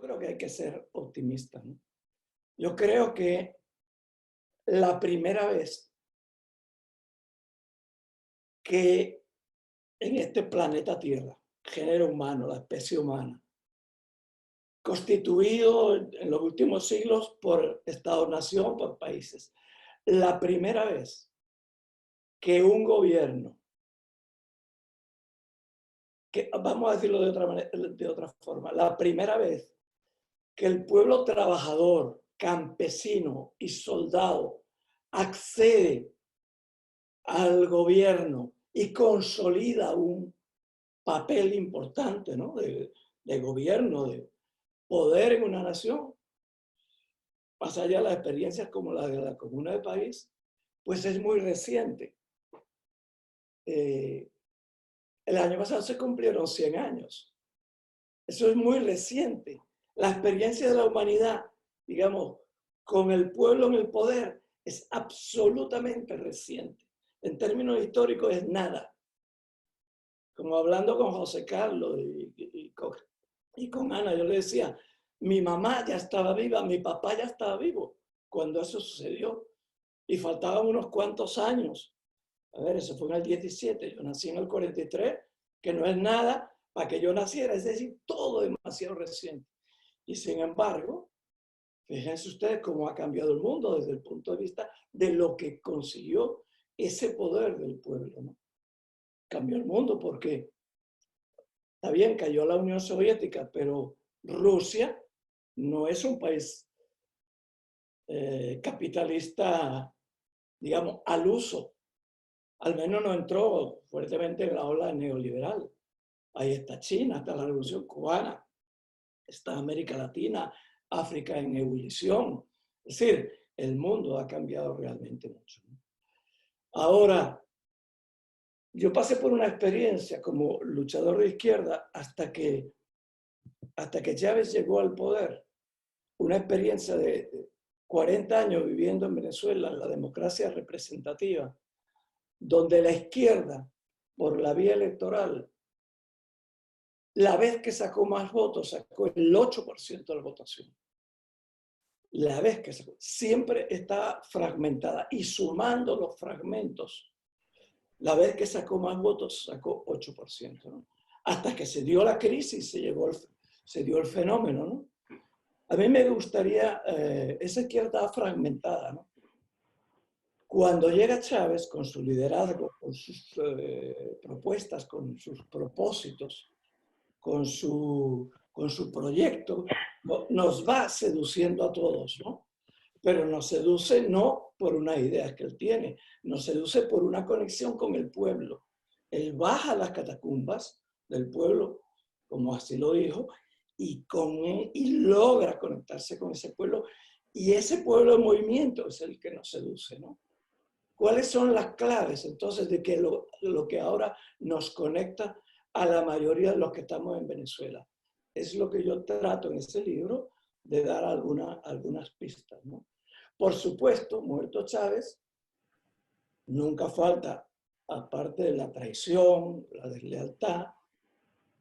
creo que hay que ser optimista, ¿no? Yo creo que la primera vez que en este planeta Tierra, género humano, la especie humana, constituido en los últimos siglos por Estado-nación, por países, la primera vez que un gobierno, que vamos a decirlo de otra manera, de otra forma, la primera vez que el pueblo trabajador, campesino y soldado accede al gobierno y consolida un papel importante, ¿no? de gobierno, de poder en una nación, más allá de las experiencias como la de la Comuna de París, pues es muy reciente. El año pasado se cumplieron 100 años. Eso es muy reciente. La experiencia de la humanidad, digamos, con el pueblo en el poder, es absolutamente reciente. En términos históricos es nada. Como hablando con José Carlos y con Ana, yo le decía, mi mamá ya estaba viva, mi papá ya estaba vivo cuando eso sucedió. Y faltaban unos cuantos años. A ver, eso fue en el 17, yo nací en el 43, que no es nada para que yo naciera, es decir, todo demasiado reciente. Y sin embargo, fíjense ustedes cómo ha cambiado el mundo desde el punto de vista de lo que consiguió ese poder del pueblo, ¿no? Cambió el mundo porque, está bien, cayó la Unión Soviética, pero Rusia no es un país capitalista, digamos, al uso. Al menos no entró fuertemente en la ola neoliberal. Ahí está China, está la Revolución Cubana, está América Latina, África en ebullición. Es decir, el mundo ha cambiado realmente mucho. Ahora, yo pasé por una experiencia como luchador de izquierda hasta que Chávez llegó al poder. Una experiencia de 40 años viviendo en Venezuela, en la democracia representativa, donde la izquierda, por la vía electoral, la vez que sacó más votos, sacó el 8% de la votación. La vez que sacó, siempre está fragmentada y sumando los fragmentos, la vez que sacó más votos, sacó 8%, ¿no? Hasta que se dio la crisis, se dio el fenómeno, ¿no? A mí me gustaría, esa izquierda estaba fragmentada, ¿no? Cuando llega Chávez con su liderazgo, con sus propuestas, con sus propósitos, con su proyecto, nos va seduciendo a todos, ¿no? Pero nos seduce no por unas ideas que él tiene, nos seduce por una conexión con el pueblo. Él baja a las catacumbas del pueblo, como así lo dijo, y logra conectarse con ese pueblo, y ese pueblo en movimiento es el que nos seduce, ¿no? ¿Cuáles son las claves entonces de que lo que ahora nos conecta a la mayoría de los que estamos en Venezuela? Es lo que yo trato en este libro de dar algunas pistas, ¿no? Por supuesto, muerto Chávez, nunca falta, aparte de la traición, la deslealtad,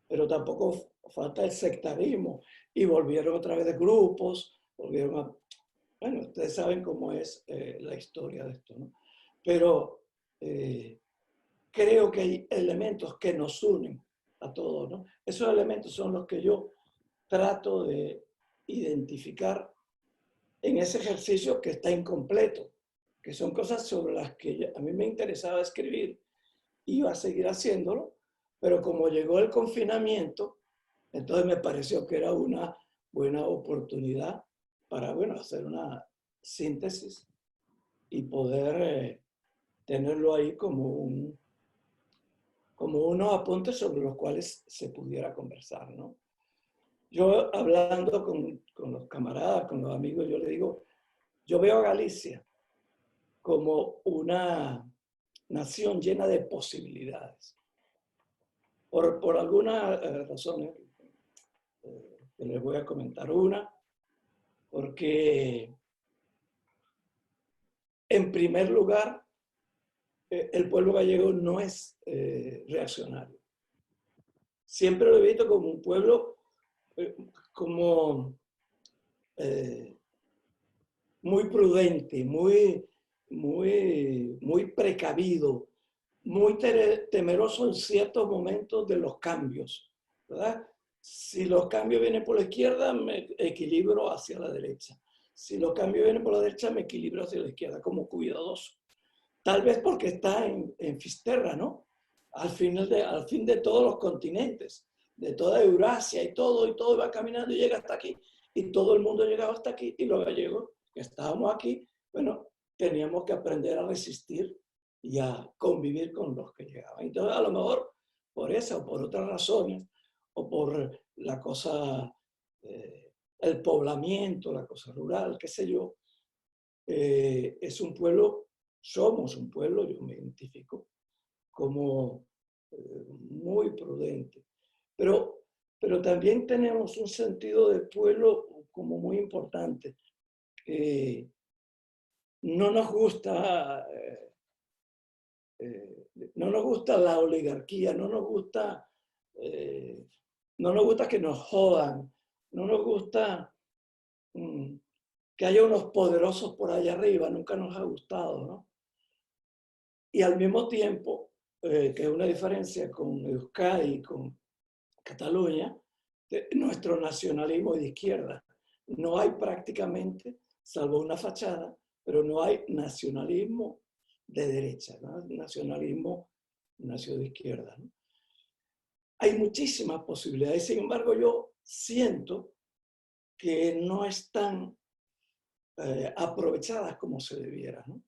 pero tampoco falta el sectarismo. Y volvieron otra vez de grupos, volvieron a... Bueno, ustedes saben cómo es la historia de esto, ¿no? Pero creo que hay elementos que nos unen a todos, ¿no? Esos elementos son los que yo trato de identificar en ese ejercicio que está incompleto, que son cosas sobre las que a mí me interesaba escribir, iba a seguir haciéndolo, pero como llegó el confinamiento, entonces me pareció que era una buena oportunidad para, bueno, hacer una síntesis y poder tenerlo ahí como unos apuntes sobre los cuales se pudiera conversar, ¿no? Yo hablando con los camaradas, con los amigos, yo le digo, yo veo a Galicia como una nación llena de posibilidades. Por algunas razones, que les voy a comentar. Una, porque en primer lugar, el pueblo gallego no es reaccionario. Siempre lo he visto como un pueblo como eh, muy prudente, muy precavido, muy temeroso en ciertos momentos de los cambios, ¿verdad? Si los cambios vienen por la izquierda, me equilibro hacia la derecha. Si los cambios vienen por la derecha, me equilibro hacia la izquierda, como cuidadoso. Tal vez porque está en Fisterra, ¿no? Al fin de todos los continentes, de toda Eurasia y todo va caminando y llega hasta aquí. Y todo el mundo llegaba hasta aquí y los gallegos, que estábamos aquí, bueno, teníamos que aprender a resistir y a convivir con los que llegaban. Entonces, a lo mejor por esa o por otras razones, o por la cosa, el poblamiento, la cosa rural, qué sé yo, es un pueblo, somos un pueblo, yo me identifico como muy prudente, pero, pero también tenemos un sentido de pueblo como muy importante. No nos gusta, no nos gusta la oligarquía, no nos gusta que nos jodan, no nos gusta que haya unos poderosos por allá arriba, nunca nos ha gustado, ¿no? Y al mismo tiempo, que es una diferencia con Euskadi y con Cataluña, nuestro nacionalismo es de izquierda. No hay prácticamente, salvo una fachada, pero no hay nacionalismo de derecha, ¿no? Nacionalismo nació de izquierda, ¿no? Hay muchísimas posibilidades, sin embargo yo siento que no están aprovechadas como se debiera, ¿no?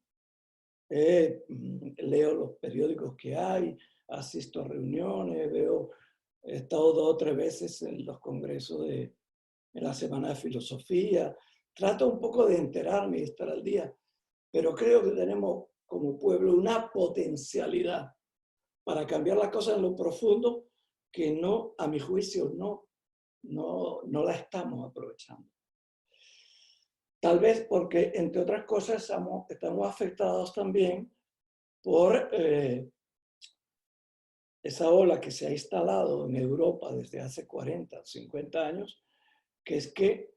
Leo los periódicos que hay, asisto a reuniones, he estado 2 o 3 veces en los congresos en la Semana de Filosofía, trato un poco de enterarme y estar al día, pero creo que tenemos como pueblo una potencialidad para cambiar las cosas en lo profundo que no, a mi juicio, no la estamos aprovechando. Tal vez porque, entre otras cosas, estamos afectados también por esa ola que se ha instalado en Europa desde hace 40, 50 años, que es que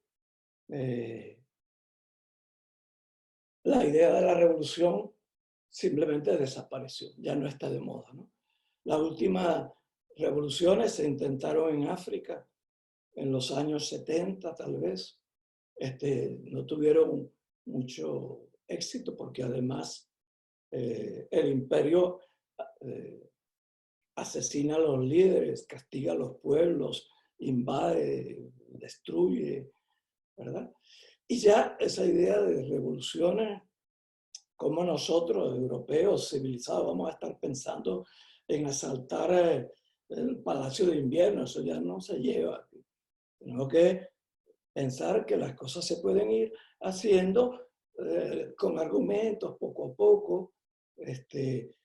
la idea de la revolución simplemente desapareció, ya no está de moda, ¿no? Las últimas revoluciones se intentaron en África en los años 70, tal vez. No tuvieron mucho éxito porque además el imperio asesina a los líderes, castiga a los pueblos, invade, destruye, ¿verdad? Y ya esa idea de revoluciones, como nosotros, europeos, civilizados, vamos a estar pensando en asaltar el Palacio de Invierno, eso ya no se lleva. Tenemos que pensar que las cosas se pueden ir haciendo con argumentos, poco a poco,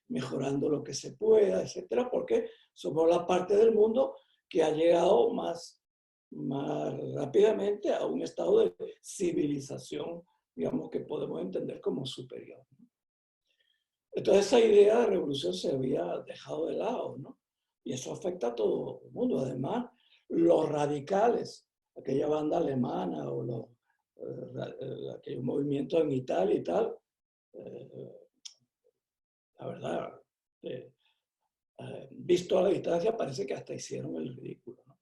mejorando lo que se pueda, etcétera, porque somos la parte del mundo que ha llegado más rápidamente a un estado de civilización, digamos, que podemos entender como superior. Entonces esa idea de revolución se había dejado de lado, ¿no? Y eso afecta a todo el mundo. Además, los radicales, aquella banda alemana o aquellos movimientos en Italia y tal, la verdad, visto a la distancia, parece que hasta hicieron el ridículo, ¿no?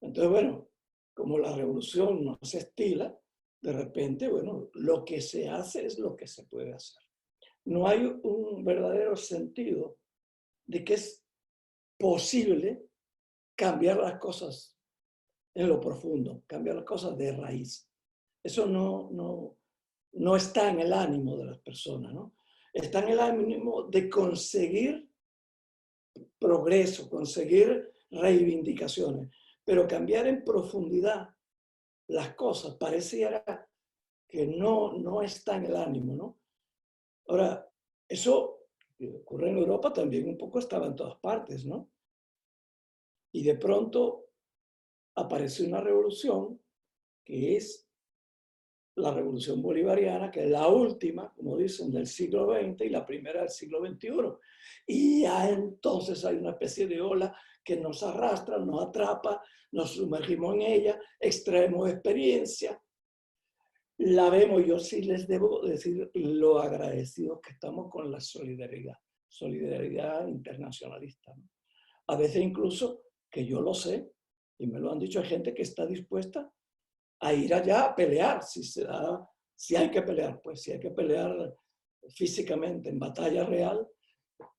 Entonces, bueno, como la revolución no se estila, de repente, bueno, lo que se hace es lo que se puede hacer. No hay un verdadero sentido de que es posible cambiar las cosas en lo profundo, cambiar las cosas de raíz. Eso no está en el ánimo de las personas, ¿no? Está en el ánimo de conseguir progreso, conseguir reivindicaciones, pero cambiar en profundidad las cosas pareciera que no está en el ánimo, ¿no? Ahora, eso que ocurre en Europa también un poco estaba en todas partes, ¿no? Y de pronto aparece una revolución que es la revolución bolivariana, que es la última, como dicen, del siglo XX y la primera del siglo XXI. Y ya entonces hay una especie de ola que nos arrastra, nos atrapa, nos sumergimos en ella, extraemos experiencia, la vemos. Yo sí les debo decir lo agradecidos que estamos con la solidaridad internacionalista, ¿no? A veces incluso, que yo lo sé, y me lo han dicho, hay gente que está dispuesta a ir allá a pelear, si hay que pelear, pues si hay que pelear físicamente en batalla real,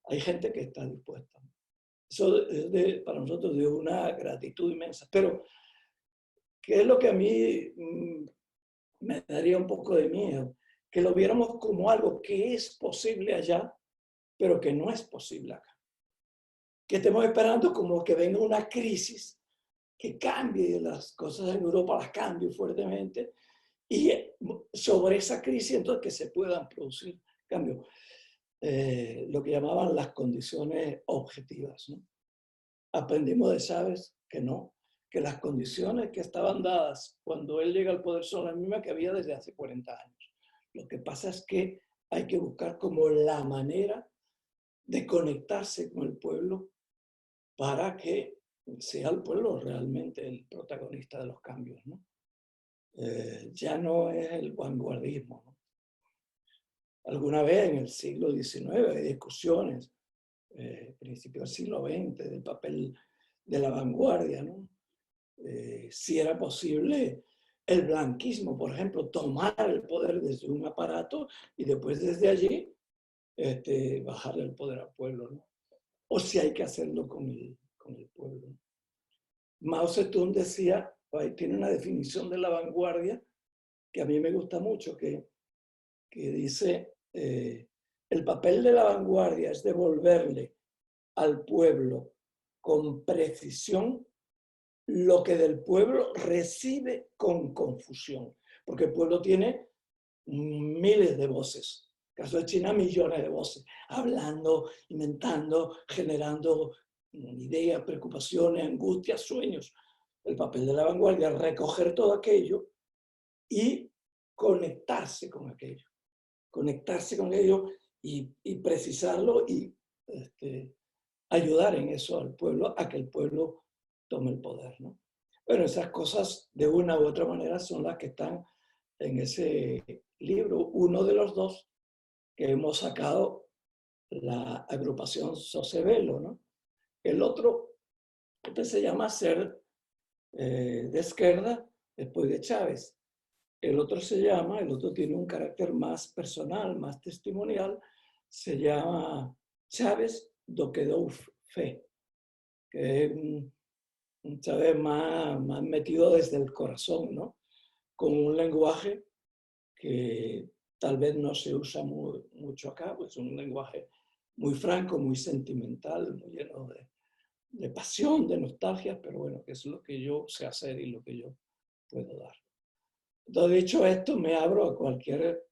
hay gente que está dispuesta. Eso es para nosotros de una gratitud inmensa. Pero, ¿qué es lo que a mí me daría un poco de miedo? Que lo viéramos como algo que es posible allá, pero que no es posible acá. Que estemos esperando como que venga una crisis que cambie las cosas en Europa, las cambie fuertemente, y sobre esa crisis entonces que se puedan producir cambios. Lo que llamaban las condiciones objetivas, ¿no? Aprendimos de Chávez que no, que las condiciones que estaban dadas cuando él llega al poder son las mismas que había desde hace 40 años. Lo que pasa es que hay que buscar como la manera de conectarse con el pueblo para que sea el pueblo realmente el protagonista de los cambios, ¿no? Ya no es el vanguardismo, ¿no? Alguna vez en el siglo XIX hay discusiones, principio del siglo XX, del papel de la vanguardia, ¿no? Si era posible el blanquismo, por ejemplo, tomar el poder desde un aparato y después desde allí bajar el poder al pueblo, ¿no? O si hay que hacerlo con el pueblo. Mao Zedong decía, tiene una definición de la vanguardia que a mí me gusta mucho, que dice, el papel de la vanguardia es devolverle al pueblo con precisión lo que del pueblo recibe con confusión, porque el pueblo tiene miles de voces, en el caso de China millones de voces, hablando, inventando, generando ideas, preocupaciones, angustias, sueños. El papel de la vanguardia es recoger todo aquello y conectarse con aquello y precisarlo y ayudar en eso al pueblo, a que el pueblo tome el poder, ¿no? Bueno, esas cosas de una u otra manera son las que están en ese libro. Uno de los dos que hemos sacado, la agrupación Sosebelo, ¿no? El otro, se llama Ser de Izquierda después de Chávez. El otro tiene un carácter más personal, más testimonial, se llama Chávez do que dou fe, que es un Chávez más metido desde el corazón, ¿no? Con un lenguaje que tal vez no se usa mucho acá, pues un lenguaje muy franco, muy sentimental, muy lleno de pasión, de nostalgia, pero bueno, que es lo que yo sé hacer y lo que yo puedo dar. Entonces, dicho esto, me abro a cualquier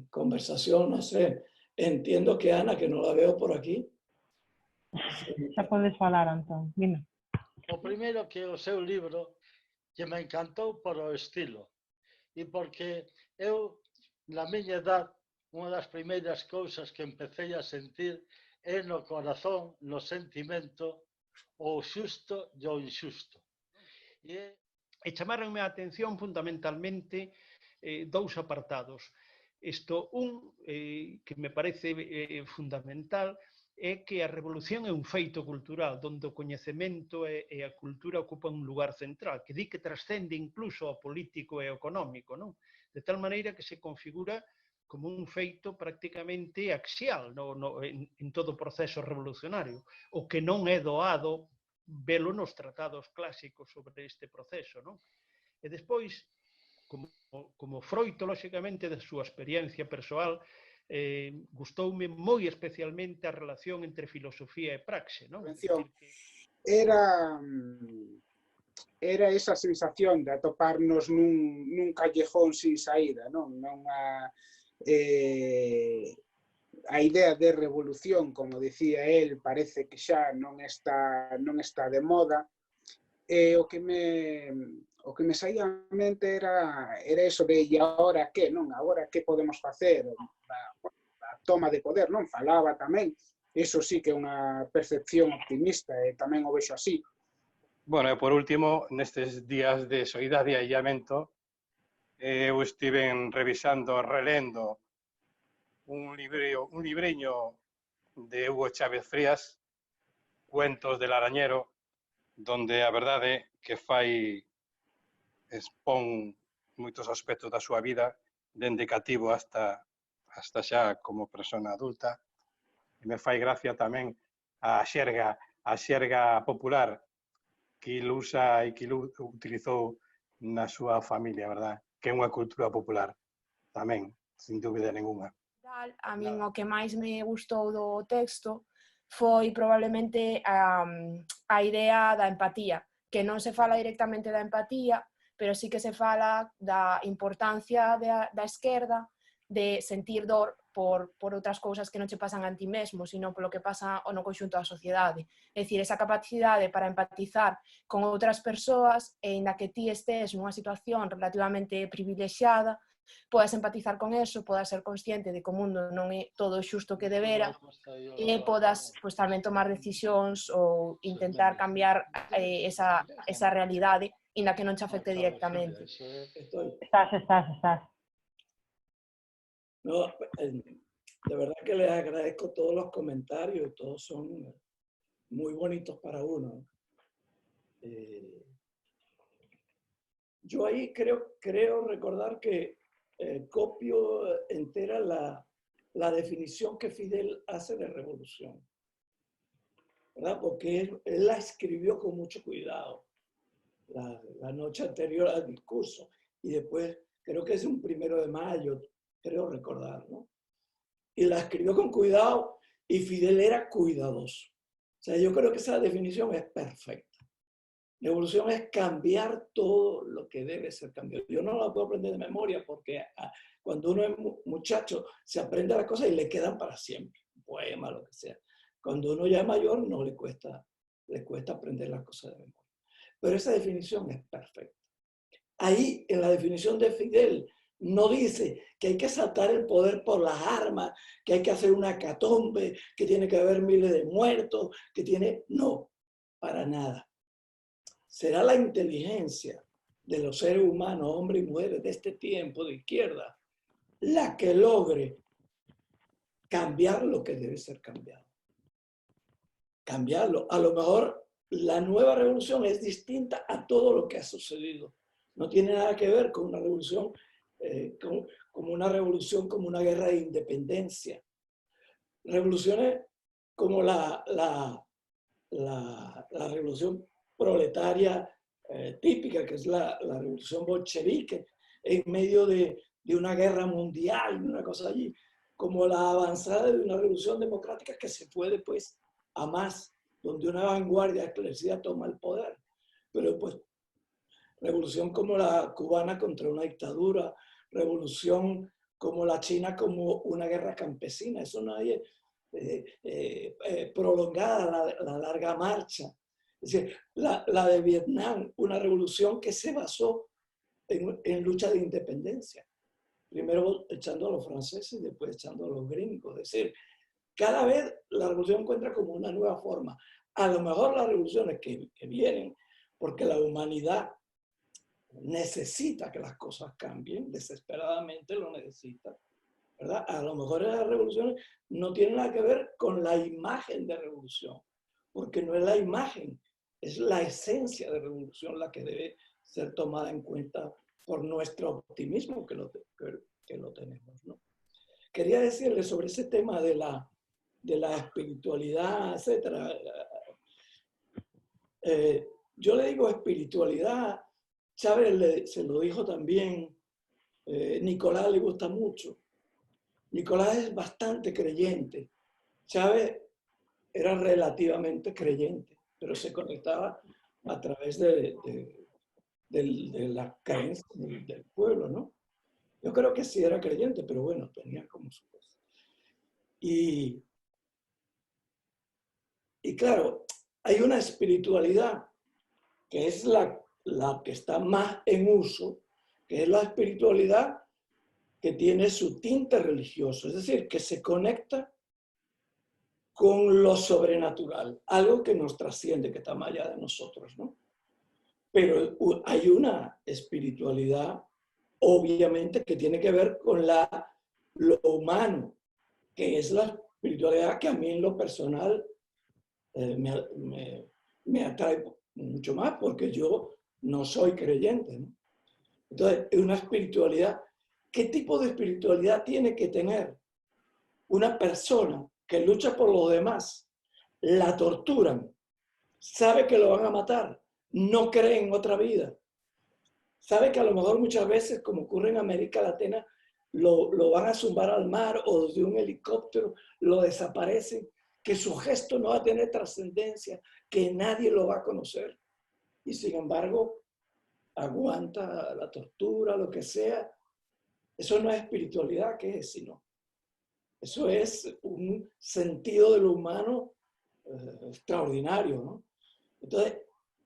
conversación, no sé. Entiendo que Ana, que no la veo por aquí. Xa podes falar, Antón. Dime. O primeiro que o seu libro que me encantou por o estilo e porque eu, na miña edad, unha das primeiras cousas que empecé a sentir é no corazón, no sentimento, o xusto e o inxusto. E chamaronme a atención fundamentalmente dous apartados. Que me parece fundamental, é que a revolución é un feito cultural onde o coñecemento e a cultura ocupan un lugar central, que di que trascende incluso ao político e ao económico, non? De tal maneira que se configura como un feito prácticamente axial en todo o proceso revolucionario, o que non é doado velo nos tratados clásicos sobre este proceso, non? E despois, como froito, lóxicamente, da súa experiencia persoal, gustoume moi especialmente a relación entre filosofía e praxe, non? Era esa sensación de atoparnos nun callejón sin saída, non? A idea de revolución, como dicía él, parece que xa non está de moda. O que me saía á mente era eso de e agora que, non? Agora que podemos facer? A toma de poder, non? Falaba tamén Iso sí que é unha percepción optimista e tamén o vexo así. Bueno, e por último, nestes días de soidade e illamento, eu estiven revisando, relendo un libreño de Hugo Chávez Frías, Cuentos del Arañero, donde a verdade que expón moitos aspectos da súa vida, dende cativo hasta xa como persona adulta. E me fai gracia tamén a xerga popular que il usa e que il utilizou na súa familia, verdad? Que é unha cultura popular tamén, sin dúbida ninguna. A min o que máis me gustou do texto foi probablemente a idea da empatía, que non se fala directamente da empatía, pero sí que se fala da importancia da esquerda de sentir dor por outras cousas que non che pasan a ti mesmo, sino polo que pasa no conxunto da sociedade. É dicir, esa capacidade para empatizar con outras persoas e na que ti estés nunha situación relativamente privilexiada, podas empatizar con eso, podas ser consciente de que o mundo non é todo xusto que debera e podas tamén tomar decisións ou intentar cambiar esa realidade e na que non te afecte directamente. Estás. No, de verdad que les agradezco todos los comentarios, todos son muy bonitos para uno. Yo ahí creo recordar que copio entera la definición que Fidel hace de revolución, ¿verdad? Porque él la escribió con mucho cuidado la noche anterior al discurso y después, creo que es un 1 de mayo, creo recordar, ¿no? Y la escribió con cuidado y Fidel era cuidadoso. O sea, yo creo que esa definición es perfecta. La evolución es cambiar todo lo que debe ser cambiado. Yo no la puedo aprender de memoria porque cuando uno es muchacho se aprende las cosas y le quedan para siempre, un poema, lo que sea. Cuando uno ya es mayor no le cuesta aprender las cosas de memoria. Pero esa definición es perfecta. Ahí, en la definición de Fidel, no dice que hay que saltar el poder por las armas, que hay que hacer una hecatombe, que tiene que haber miles de muertos, No, para nada. Será la inteligencia de los seres humanos, hombres y mujeres de este tiempo de izquierda, la que logre cambiar lo que debe ser cambiado. Cambiarlo. A lo mejor la nueva revolución es distinta a todo lo que ha sucedido. No tiene nada que ver con una revolución como una guerra de independencia. Revoluciones como la revolución proletaria típica, que es la revolución bolchevique, en medio de una guerra mundial, una cosa allí, como la avanzada de una revolución democrática que se puede, pues, a más, donde una vanguardia esclarecida toma el poder. Pero, pues, revolución como la cubana contra una dictadura, revolución como la China como una guerra campesina, eso no hay prolongada, la larga marcha. Es decir, la de Vietnam, una revolución que se basó en lucha de independencia. Primero echando a los franceses y después echando a los gringos. Es decir, cada vez la revolución encuentra como una nueva forma. A lo mejor las revoluciones que vienen, porque la humanidad necesita que las cosas cambien, desesperadamente lo necesita, ¿verdad? A lo mejor esas revoluciones no tienen nada que ver con la imagen de revolución, porque no es la imagen, es la esencia de revolución la que debe ser tomada en cuenta por nuestro optimismo que lo tenemos, ¿no? Quería decirle sobre ese tema de la espiritualidad, etc. Yo le digo espiritualidad. Chávez se lo dijo también, Nicolás le gusta mucho. Nicolás es bastante creyente. Chávez era relativamente creyente, pero se conectaba a través de la creencia del pueblo, ¿no? Yo creo que sí era creyente, pero bueno, tenía como su cosa. Y claro, hay una espiritualidad que es la que está más en uso, que es la espiritualidad que tiene su tinte religioso, es decir, que se conecta con lo sobrenatural, algo que nos trasciende, que está más allá de nosotros, ¿no? Pero hay una espiritualidad, obviamente, que tiene que ver con lo humano, que es la espiritualidad que a mí en lo personal me atrae mucho más, porque yo no soy creyente, ¿no? Entonces, es una espiritualidad. ¿Qué tipo de espiritualidad tiene que tener una persona que lucha por los demás? La torturan, sabe que lo van a matar, no cree en otra vida, sabe que a lo mejor muchas veces, como ocurre en América Latina, lo van a zumbar al mar o desde un helicóptero lo desaparecen, que su gesto no va a tener trascendencia, que nadie lo va a conocer. Y sin embargo, aguanta la tortura, lo que sea. Eso no es espiritualidad, ¿qué es? Sino, eso es un sentido de lo humano extraordinario, ¿no? Entonces,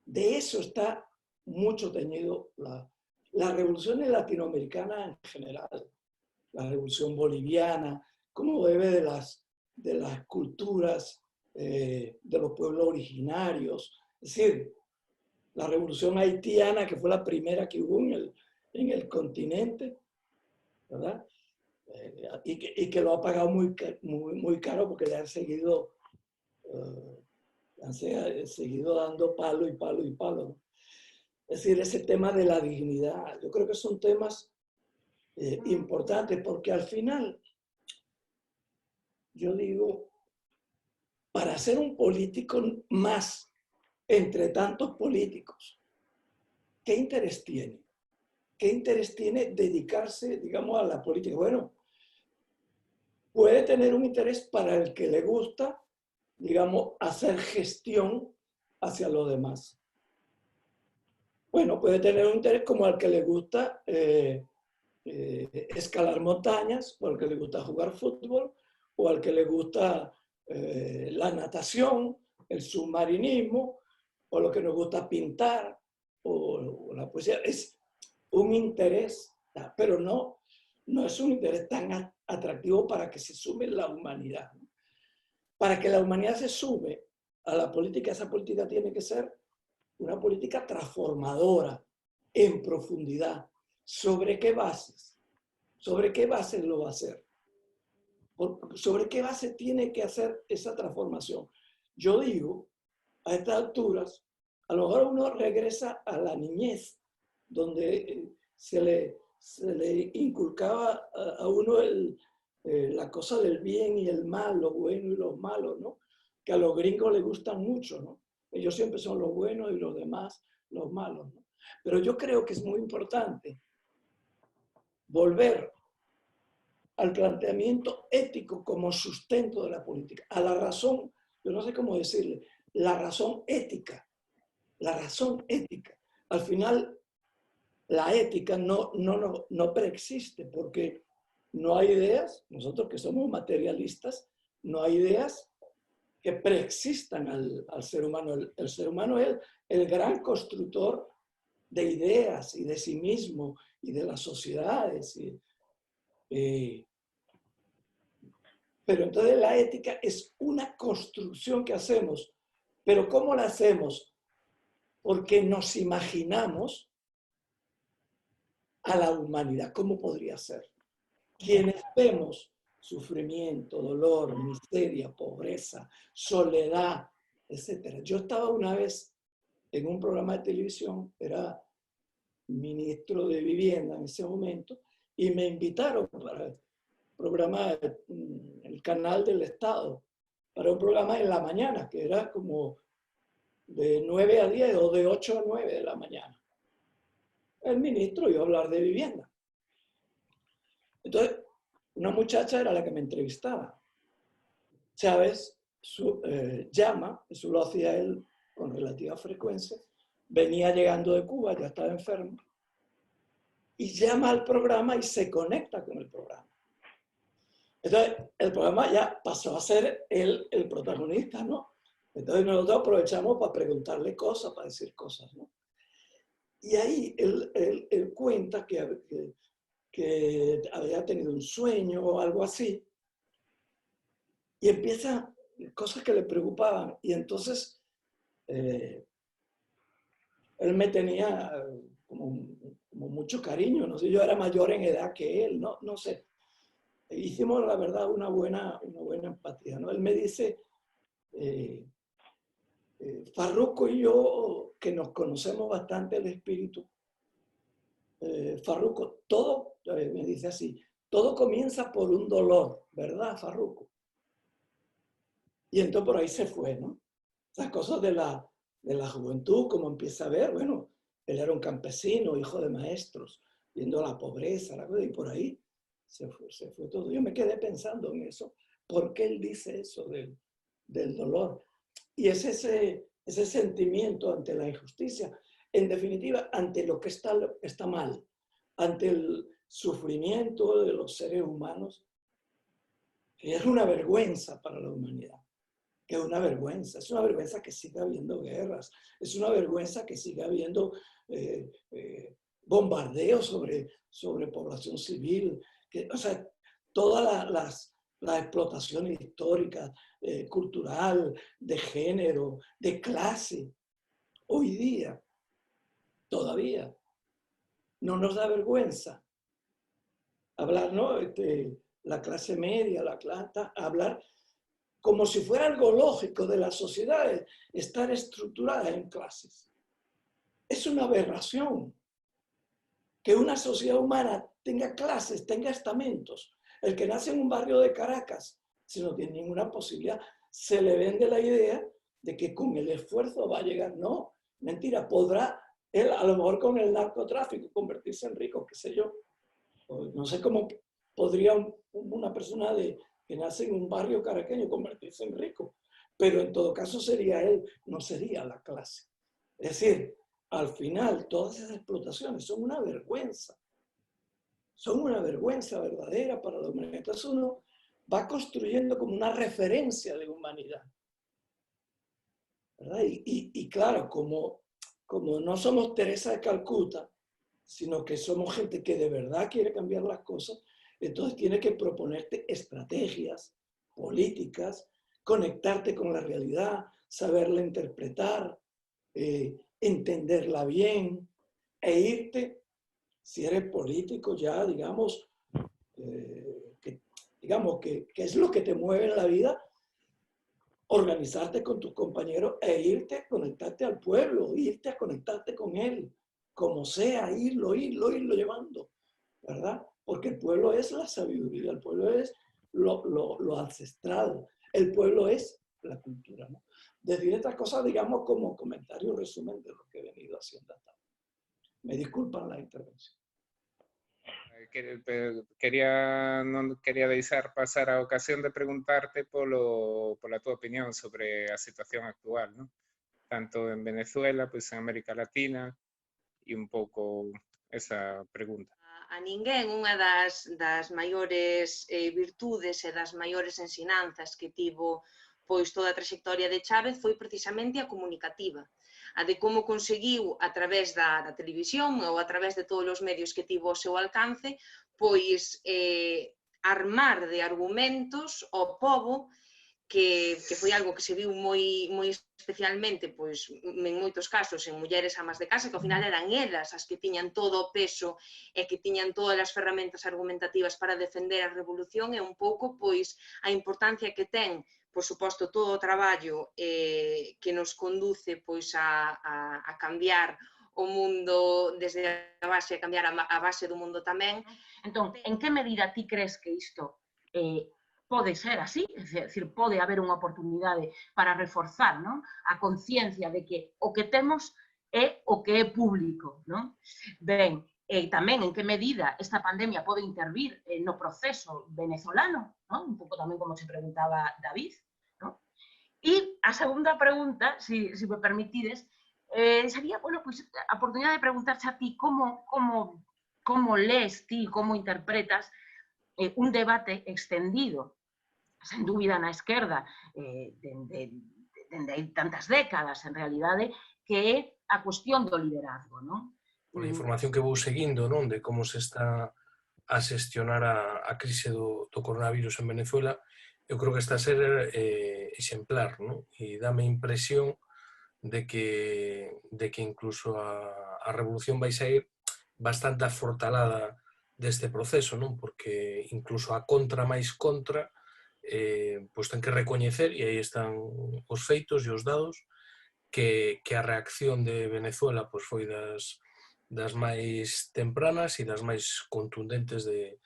de eso está mucho teñido la revolución latinoamericana en general, la revolución boliviana, como bebe de las culturas de los pueblos originarios, es decir, la revolución haitiana, que fue la primera que hubo en el continente, ¿verdad? Y que lo ha pagado muy caro porque le han seguido dando palo y palo y palo. Es decir, ese tema de la dignidad, yo creo que son temas importantes, porque al final, yo digo, para ser un político más entre tantos políticos, ¿qué interés tiene? ¿Qué interés tiene dedicarse, digamos, a la política? Bueno, puede tener un interés para el que le gusta, digamos, hacer gestión hacia los demás. Bueno, puede tener un interés como al que le gusta escalar montañas, o al que le gusta jugar fútbol, o al que le gusta la natación, el submarinismo, o lo que nos gusta pintar, o la poesía. Es un interés, pero no es un interés tan atractivo para que se sume la humanidad. Para que la humanidad se sume a la política, esa política tiene que ser una política transformadora, en profundidad. ¿Sobre qué bases? ¿Sobre qué bases lo va a hacer? ¿Sobre qué base tiene que hacer esa transformación? Yo digo, a estas alturas, a lo mejor uno regresa a la niñez, donde se le inculcaba a uno la cosa del bien y el mal, lo bueno y lo malo, ¿no? Que a los gringos les gustan mucho, ¿no? Ellos siempre son los buenos y los demás los malos, ¿no? Pero yo creo que es muy importante volver al planteamiento ético como sustento de la política, a la razón, yo no sé cómo decirle, la razón ética, la razón ética. Al final, la ética no preexiste, porque no hay ideas, nosotros que somos materialistas, no hay ideas que preexistan al ser humano. El ser humano es el gran constructor de ideas y de sí mismo y de las sociedades. Pero entonces la ética es una construcción que hacemos. ¿Pero cómo la hacemos? Porque nos imaginamos a la humanidad. ¿Cómo podría ser? Quienes vemos sufrimiento, dolor, miseria, pobreza, soledad, etc. Yo estaba una vez en un programa de televisión, era ministro de Vivienda en ese momento, y me invitaron para el programa, el canal del Estado, para un programa en la mañana, que era como de 9 a 10 o de 8 a 9 de la mañana. El ministro iba a hablar de vivienda. Entonces, una muchacha era la que me entrevistaba. Chávez llama, eso lo hacía él con relativa frecuencia, venía llegando de Cuba, ya estaba enfermo, y llama al programa y se conecta con el programa. Entonces, el programa ya pasó a ser él el protagonista, ¿no? Entonces nosotros aprovechamos para preguntarle cosas, para decir cosas, ¿no? Y ahí él cuenta que había tenido un sueño o algo así, y empieza cosas que le preocupaban. Y entonces él me tenía como mucho cariño, no sé, yo era mayor en edad que él, no sé. Hicimos, la verdad, una buena empatía, ¿no? Él me dice, Farruko y yo, que nos conocemos bastante el espíritu, Farruko, todo, me dice así, todo comienza por un dolor, ¿verdad, Farruko? Y entonces por ahí se fue, ¿no? Esas cosas de la juventud, como empieza a ver, bueno, él era un campesino, hijo de maestros, viendo la pobreza, y por ahí se fue todo. Yo me quedé pensando en eso, ¿por qué él dice eso del dolor? Y es ese sentimiento ante la injusticia, en definitiva, ante lo que está mal, ante el sufrimiento de los seres humanos, que es una vergüenza para la humanidad, que es una vergüenza que siga habiendo guerras, es una vergüenza que siga habiendo bombardeos sobre población civil, o sea, todas las explotaciones históricas, cultural, de género, de clase, hoy día, todavía, no nos da vergüenza hablar, ¿no? La clase media, hablar como si fuera algo lógico de las sociedades, estar estructuradas en clases. Es una aberración que una sociedad humana tenga clases, tenga estamentos. El que nace en un barrio de Caracas, si no tiene ninguna posibilidad, se le vende la idea de que con el esfuerzo va a llegar. No, mentira, podrá él a lo mejor con el narcotráfico convertirse en rico, qué sé yo. No sé cómo podría una persona que nace en un barrio caraqueño convertirse en rico, pero en todo caso sería él, no sería la clase. Es decir, al final todas esas explotaciones son una vergüenza verdadera para la humanidad. Entonces uno va construyendo como una referencia de humanidad, ¿verdad? Y claro, como no somos Teresa de Calcuta, sino que somos gente que de verdad quiere cambiar las cosas, entonces tienes que proponerte estrategias políticas, conectarte con la realidad, saberla interpretar, entenderla bien, e irte, si eres político ya, digamos, que es lo que te mueve en la vida, organizarte con tus compañeros e irte a conectarte al pueblo, irte a conectarte con él, como sea, irlo llevando, ¿verdad? Porque el pueblo es la sabiduría, el pueblo es lo ancestral, el pueblo es la cultura, ¿no? Decir estas cosas, digamos, como comentario resumen de lo que he venido haciendo hasta ahora. Me disculpan la intervención. Non quería deixar pasar a ocasión de preguntarte pola tua opinión sobre a situación actual, ¿no? Tanto en Venezuela, pues en América Latina, e un pouco esa pregunta. A ninguén unha das maiores virtudes e das maiores ensinanzas que tivo pois toda a trayectoria de Chávez foi precisamente a comunicativa, a de como conseguiu a través da televisión ou a través de todos os medios que tivo ao seu alcance, pois armar de argumentos ao pobo, que foi algo que se viu moi especialmente, pois, en moitos casos, en mulleres amas de casa, que ao final eran elas as que tiñan todo o peso e que tiñan todas as ferramentas argumentativas para defender a revolución, e un pouco, pois, a importancia que ten, por suposto, todo o traballo que nos conduce, pois, a cambiar o mundo desde a base, a cambiar a base do mundo tamén. Entón, en que medida ti crees que isto pode ser así? É dicir, pode haber unha oportunidade para reforzar, non? A conciencia de que o que temos é o que é público, non? Ben, e tamén en que medida esta pandemia pode intervir no proceso venezolano, non? Un pouco tamén como se preguntaba David, non? E a segunda pregunta, se me permitides, sería, bueno, pues, a oportunidade de preguntarse a ti como lees ti, como interpretas un debate extendido, sen dúbida na esquerda, dende hai tantas décadas, en realidade, que é a cuestión do liderazgo, non? Por a información que vou seguindo, non, de como se está a xestionar a crise do coronavirus en Venezuela, eu creo que está a ser exemplar, ¿no? E dame a impresión de que incluso a revolución vai sair bastante afortalada deste proceso, non? Porque incluso a contra máis contra pois ten que recoñecer, e aí están os feitos e os dados, que a reacción de Venezuela pois foi das máis tempranas e das máis contundentes de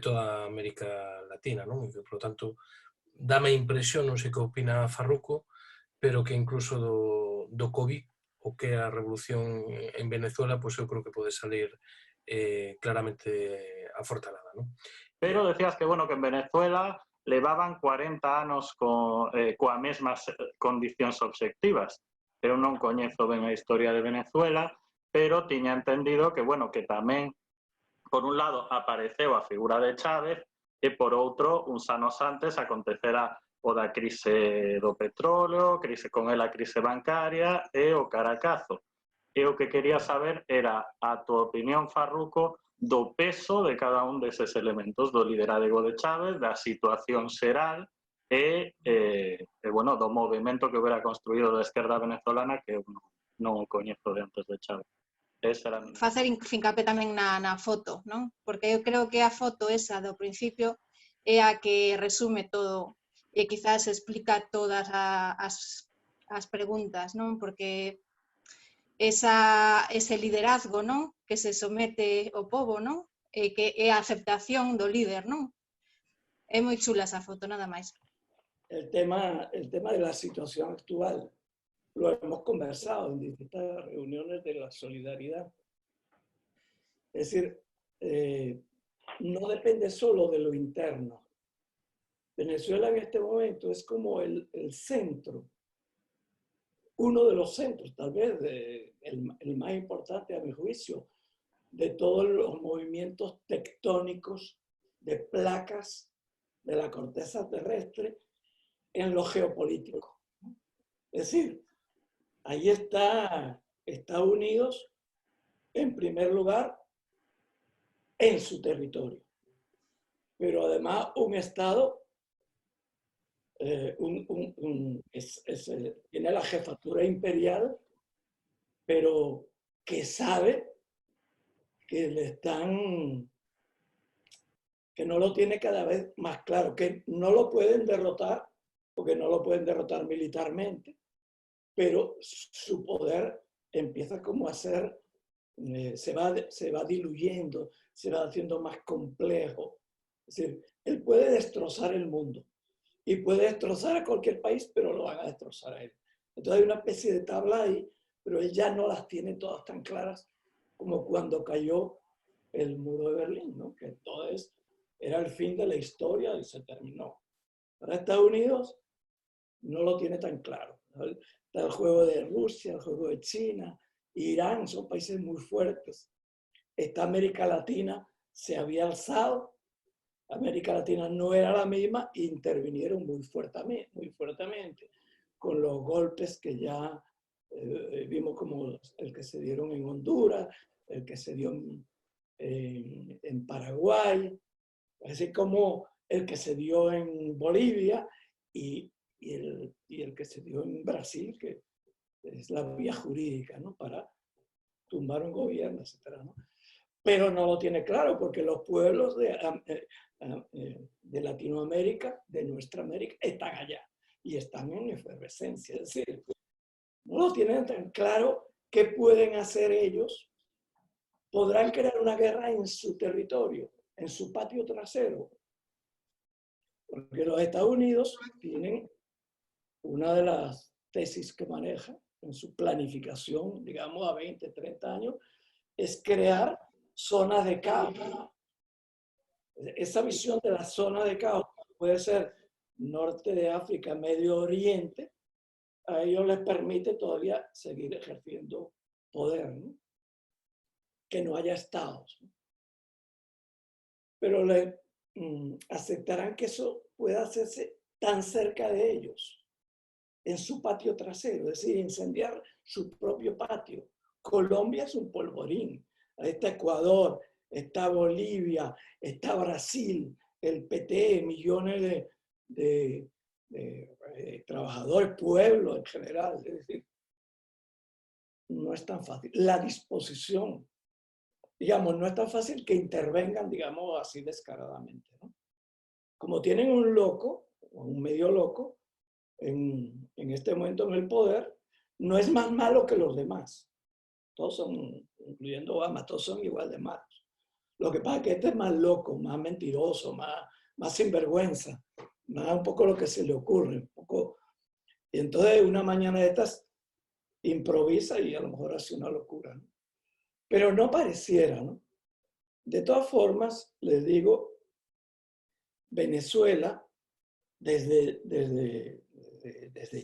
toda a América Latina, non? E que, por lo tanto, dame a impresión, non sei que opina Farruco, pero que incluso do COVID, o que é a revolución en Venezuela, pois eu creo que pode salir claramente afortalada, non? Pero decías que, bueno, que en Venezuela levaban 40 anos coa mesmas condicións obxectivas. Eu non coñezo ben a historia de Venezuela, pero tiña entendido que, bueno, que tamén, por un lado, apareceu a figura de Chávez e, por outro, uns anos antes acontecera o da crise do petróleo, con ela a crise bancaria e o Caracazo. E o que quería saber era a tua opinión, Farruco, do peso de cada un deses elementos, do liderazgo de Chávez, da situación xeral e bueno, do movimento que houbera construído da esquerda venezolana, que eu non o coñezo de antes de Chávez. Facer fincapé tamén na foto, non? Porque eu creo que a foto esa do principio é a que resume todo e quizás explica todas as preguntas, non? Porque ese liderazgo, non? Que se somete ao pobo, non? E que é a aceptación do líder, non? É moi chula esa foto, nada máis. El tema de la situación actual lo hemos conversado en distintas reuniones de la solidaridad. Es decir, no depende solo de lo interno. Venezuela en este momento es como el centro, uno de los centros, tal vez el más importante a mi juicio, de todos los movimientos tectónicos de placas de la corteza terrestre en lo geopolítico. Es decir, ahí está Estados Unidos, en primer lugar, en su territorio. Pero además un Estado tiene la jefatura imperial, pero que sabe que que no lo tiene cada vez más claro, que no lo pueden derrotar, porque no lo pueden derrotar militarmente, pero su poder empieza como a ser, se va diluyendo, se va haciendo más complejo. Es decir, él puede destrozar el mundo y puede destrozar a cualquier país, pero lo van a destrozar a él. Entonces hay una especie de tabla ahí, pero él ya no las tiene todas tan claras como cuando cayó el muro de Berlín, ¿no? Que entonces era el fin de la historia y se terminó. Para Estados Unidos no lo tiene tan claro. Está el juego de Rusia, el juego de China, Irán, son países muy fuertes. Esta América Latina se había alzado, América Latina no era la misma e intervinieron muy fuertemente con los golpes que ya vimos, como el que se dieron en Honduras, el que se dio en Paraguay, así como el que se dio en Bolivia y el que se dio en Brasil, que es la vía jurídica, ¿no? Para tumbar un gobierno, etc., ¿no? Pero no lo tiene claro porque los pueblos de Latinoamérica, de nuestra América, están allá y están en efervescencia. Es decir, no lo tienen tan claro qué pueden hacer ellos. Podrán crear una guerra en su territorio, en su patio trasero. Porque los Estados Unidos tienen una de las tesis que manejan en su planificación, digamos, a 20, 30 años, es crear zonas de caos. Esa visión de la zona de caos puede ser norte de África, Medio Oriente, a ellos les permite todavía seguir ejerciendo poder, ¿no? Que no haya estados, ¿no? Pero aceptarán que eso pueda hacerse tan cerca de ellos, en su patio trasero, es decir, incendiar su propio patio. Colombia es un polvorín. Ahí está Ecuador, está Bolivia, está Brasil, el PT, millones de trabajadores, pueblo en general. Es decir, no es tan fácil. La disposición, digamos, no es tan fácil que intervengan, digamos, así descaradamente, ¿no? Como tienen un loco, o un medio loco, en este momento en el poder, no es más malo que los demás. Todos son, incluyendo Obama, todos son igual de malos. Lo que pasa es que este es más loco, más mentiroso, más sinvergüenza, más un poco lo que se le ocurre, un poco. Y entonces una mañana de estas improvisa y a lo mejor hace una locura, ¿no? Pero no pareciera, ¿no? De todas formas, les digo, Venezuela, desde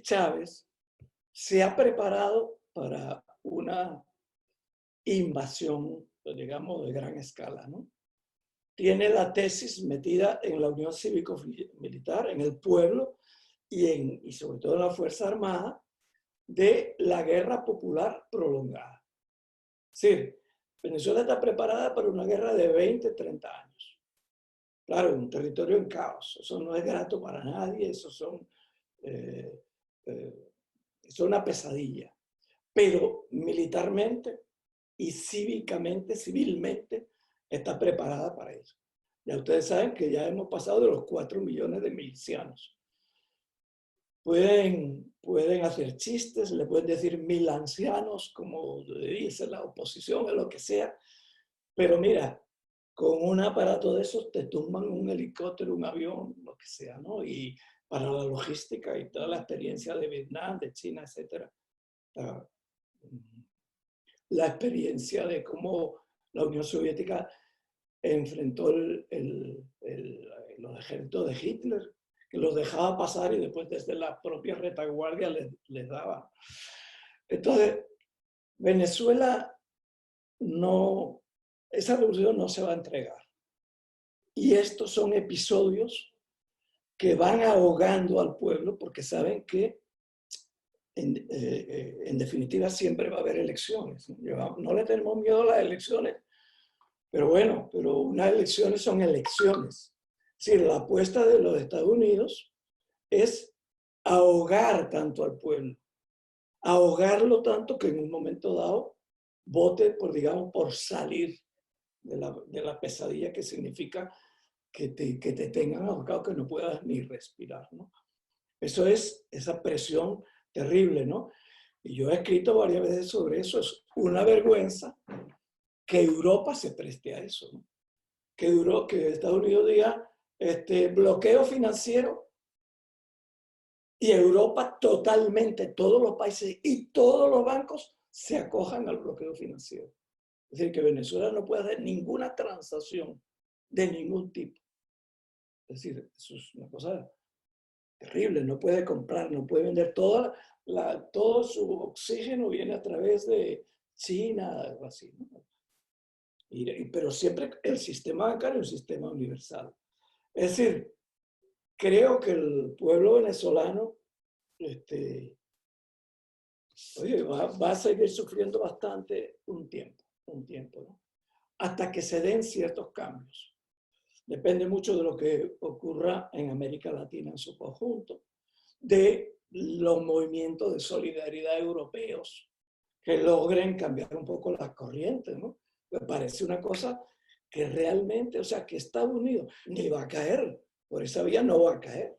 Chávez, se ha preparado para una invasión, digamos, de gran escala, ¿no? Tiene la tesis metida en la Unión Cívico-Militar, en el pueblo y sobre todo en la Fuerza Armada, de la guerra popular prolongada. Es decir, Venezuela está preparada para una guerra de 20, 30 años. Claro, un territorio en caos. Eso no es grato para nadie, eso es una pesadilla. Pero militarmente y cívicamente, civilmente, está preparada para eso. Ya ustedes saben que ya hemos pasado de los 4 millones de milicianos. Pueden hacer chistes, le pueden decir mil ancianos, como le dice la oposición, o lo que sea, pero mira, con un aparato de esos te tumban un helicóptero, un avión, lo que sea, ¿no? Y para la logística y toda la experiencia de Vietnam, de China, etc. La experiencia de cómo la Unión Soviética enfrentó los ejércitos de Hitler, que los dejaba pasar y después desde la propia retaguardia les daba. Entonces, Venezuela esa revolución no se va a entregar. Y estos son episodios que van ahogando al pueblo porque saben que en definitiva siempre va a haber elecciones. No le tenemos miedo a las elecciones, pero bueno, pero unas elecciones son elecciones. Es decir, la apuesta de los Estados Unidos es ahogar tanto al pueblo, ahogarlo tanto que en un momento dado vote por salir de la pesadilla que significa que te tengan ahogado, que no puedas ni respirar, ¿no? Eso es esa presión terrible, ¿no? Y yo he escrito varias veces sobre eso. Es una vergüenza que Europa se preste a eso, ¿no? Que Estados Unidos diga bloqueo financiero y Europa totalmente, todos los países y todos los bancos se acojan al bloqueo financiero. Es decir, que Venezuela no puede hacer ninguna transacción de ningún tipo. Es decir, eso es una cosa terrible. No puede comprar, no puede vender. Todo su oxígeno viene a través de China, algo así, ¿no? Pero siempre el sistema bancario es un sistema universal. Es decir, creo que el pueblo venezolano va a seguir sufriendo bastante un tiempo, ¿no? Hasta que se den ciertos cambios. Depende mucho de lo que ocurra en América Latina en su conjunto, de los movimientos de solidaridad europeos que logren cambiar un poco las corrientes, ¿no? Me parece una cosa que realmente, o sea, que Estados Unidos ni va a caer, por esa vía no va a caer.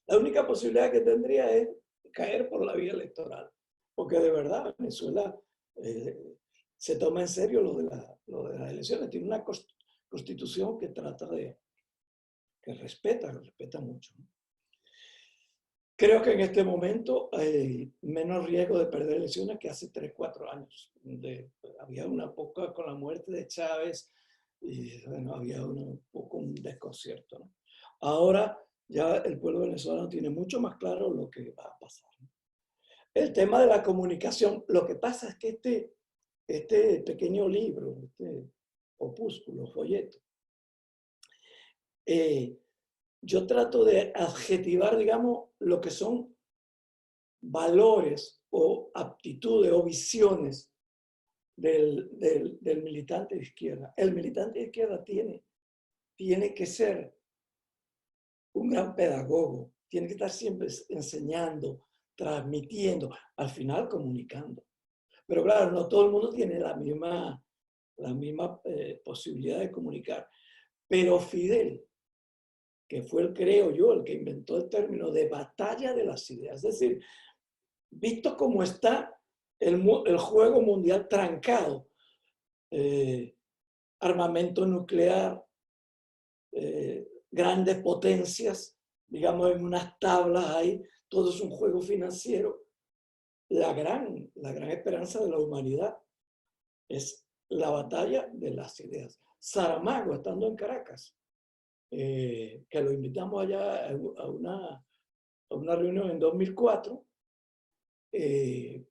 La única posibilidad que tendría es caer por la vía electoral, porque de verdad Venezuela se toma en serio lo de las elecciones, tiene una constitución que trata que respeta mucho, ¿no? Creo que en este momento hay menos riesgo de perder elecciones que hace 3, 4 años. Donde había una poca con la muerte de Chávez y bueno, había un poco un desconcierto, ¿no? Ahora ya el pueblo venezolano tiene mucho más claro lo que va a pasar, ¿no? El tema de la comunicación, lo que pasa es que este pequeño libro, este opúsculo, folleto, yo trato de adjetivar, digamos, lo que son valores o aptitudes o visiones del militante de izquierda. El militante de izquierda tiene que ser un gran pedagogo, tiene que estar siempre enseñando, transmitiendo, al final comunicando. Pero claro, no todo el mundo tiene la misma posibilidad de comunicar. Pero Fidel, que fue, creo yo, el que inventó el término de batalla de las ideas, es decir, visto cómo está el juego mundial trancado, armamento nuclear, grandes potencias, digamos en unas tablas ahí, todo es un juego financiero. La gran esperanza de la humanidad es la batalla de las ideas. Saramago, estando en Caracas, que lo invitamos allá a una reunión en 2004, él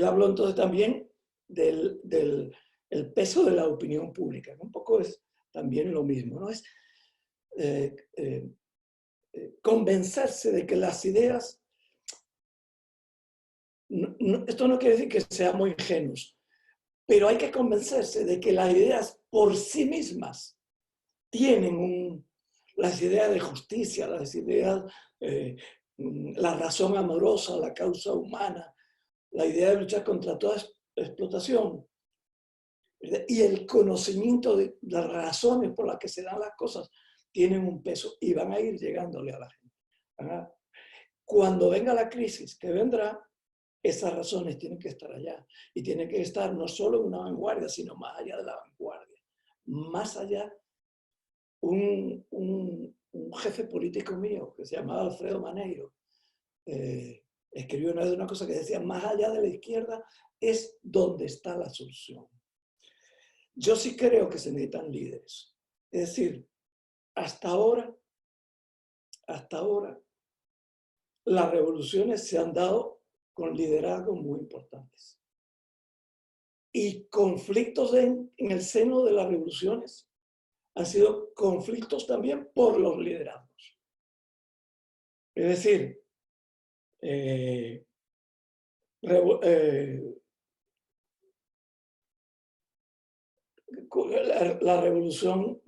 habló entonces también del peso de la opinión pública, ¿no? Un poco es también lo mismo, ¿no? Es convencerse de que las ideas, esto no quiere decir que seamos ingenuos, pero hay que convencerse de que las ideas por sí mismas tienen las ideas de justicia, las ideas, la razón amorosa, la causa humana, la idea de luchar contra toda explotación y el conocimiento de las razones por las que se dan las cosas tienen un peso y van a ir llegándole a la gente. Cuando venga la crisis, que vendrá, esas razones tienen que estar allá y tienen que estar no solo en una vanguardia, sino más allá de la vanguardia. Más allá, un jefe político mío que se llamaba Alfredo Maneiro escribió una vez una cosa que decía: más allá de la izquierda es donde está la solución. Yo sí creo que se necesitan líderes. Es decir, hasta ahora, las revoluciones se han dado con liderazgos muy importantes. Y conflictos en el seno de las revoluciones han sido conflictos también por los liderazgos. Es decir, la revolución